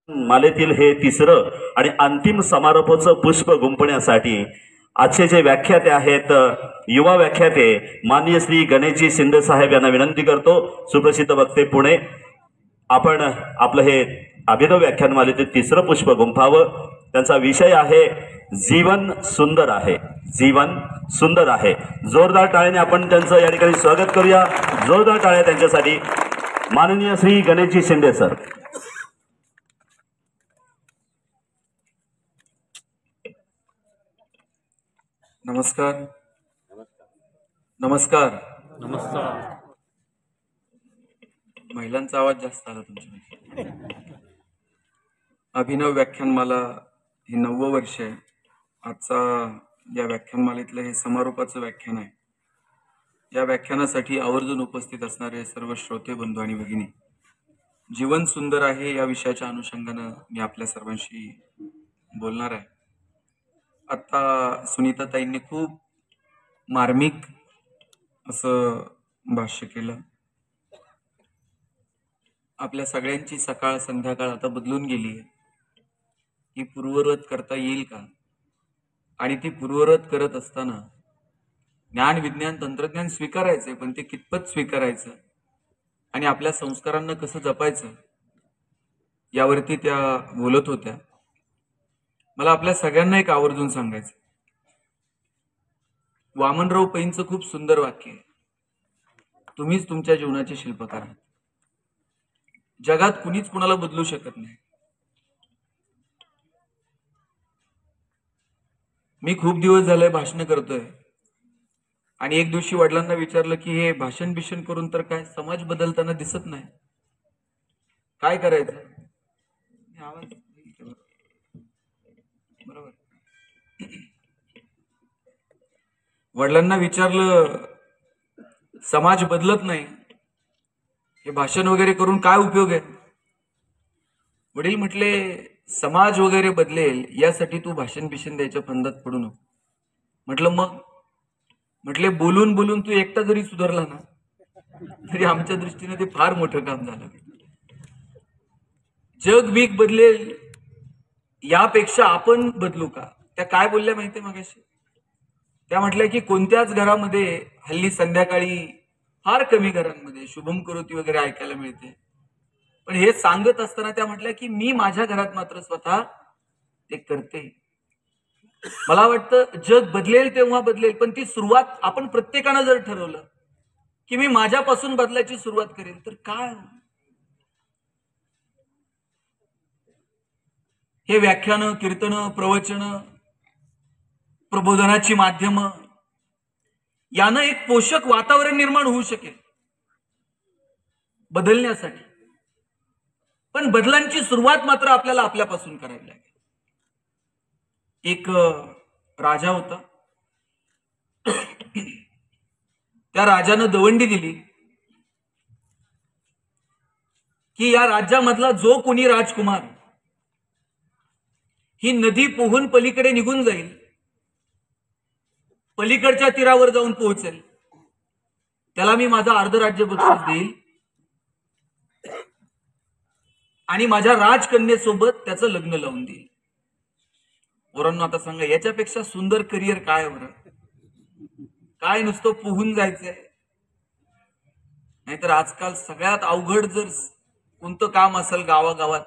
मालेतील हे तिसरं आणि अंतिम समारोपाचं पुष्प गुंफण्यासाठी आजचे जे व्याख्याते आहेत, युवा व्याख्याते माननीय श्री गणेशजी शिंदे साहेब यांना विनंती करतो. सुप्रसिद्ध वक्ते पुणे, आपण आपलं हे अभिनव व्याख्यानमालेतील तिसरं पुष्प गुंफावं. त्यांचा विषय आहे जीवन सुंदर आहे, जीवन सुंदर आहे. जोरदार टाळ्याने आपण त्यांचं या ठिकाणी स्वागत करूया. जोरदार टाळ्या त्यांच्यासाठी. माननीय श्री गणेशजी शिंदे सर. नमस्कार. नमस्कार. नमस्कार. महिलांचा आवाज जास्त आला तुमच्याकडे. अभिनव व्याख्यानमाला हे 9वं वर्ष आहे. आजचा या व्याख्यानमालेतलं हे समारोपाचं व्याख्यान आहे. या व्याख्यानासाठी आवर्जून उपस्थित असणारे सर्व श्रोते बंधू आणि भगिनी, जीवन सुंदर आहे या विषयाच्या अनुषंगानं मी आपल्या सर्वांशी बोलणार आहे. आता सुनीताताईंनी खूप मार्मिक असं भाष्य केलं. आपल्या सगळ्यांची सकाळ संध्याकाळ आता बदलून गेली आहे. ही पूर्ववत करता येईल का? आणि ती पूर्ववत करत असताना ज्ञान विज्ञान तंत्रज्ञान स्वीकारायचंय, पण ते कितपत स्वीकारायचं आणि आपल्या संस्कारांना कसं जपायचं यावरती त्या बोलत होत्या. मला आपल्या सगळ्यांना एक आवर्जून सांगायचं, वामनराव पैंचं खूप सुंदर वाक्य आहे, तुम्हीच तुमच्या जीवनाचे शिल्पकार आहात. जगात कुणीच कुणाला बदलू शकत नाही. मी खूप दिवस झाले भाषण करतोय आणि एक दिवशी वडिलांना विचारलं की हे भाषण बिषण करून तर काय समाज बदलताना दिसत नाही, काय करायचं? आवाज बरोबर. वडिलांना विचारलं समाज बदलत नाही, हे भाषण वगैरे करून काय उपयोग आहे? वडील म्हटले समाज वगैरे बदलेल यासाठी तू भाषण बिषण द्यायच्या फंदात पडू नको. म्हटलं मग? म्हटले बोलून बोलून तू एकटा जरी सुधारला ना तरी आमच्या दृष्टीने ते फार मोठं काम झालं. जग बीग बदलेल यापेक्षा आपण बदलू का? त्या काय बोलल्या माहितीये मगाशी? त्या म्हटल्या की कोणत्याच घरामध्ये हल्ली संध्याकाळी फार कमी घरांमध्ये शुभम करोती वगैरे ऐकायला मिळते, पण हे सांगत असताना त्या म्हटल्या की मी माझ्या घरात मात्र स्वतः ते करते. मला वाटतं जग बदलेल तेव्हा बदलेल, पण ती सुरुवात आपण प्रत्येकानं जर ठरवलं की मी माझ्यापासून बदलायची सुरुवात करेल तर काय? हे व्याख्यानं, कीर्तनं, प्रवचनं, प्रबोधनाची माध्यमं यानं एक पोषक वातावरण निर्माण होऊ शकेल बदलण्यासाठी, पण बदलांची सुरुवात मात्र आपल्याला आपल्यापासून करावी लागेल. एक राजा होता. त्या राजानं दवंडी दिली की या राज्यामधला जो कोणी राजकुमार ही नदी पोहून पलीकडे निघून जाईल, पलीकडच्या तीरावर जाऊन पोहोचेल, त्याला मी माझा अर्ध राज्य बक्षीस देईल आणि माझ्या राजकन्येसोबत त्याचं लग्न लावून देईल. पोरांनो आता सांगा, याच्यापेक्षा सुंदर करिअर काय बरं? काय नुसतं पोहून जायचंय? नाहीतर आजकाल सगळ्यात अवघड जर कोणतं काम असेल गावागावात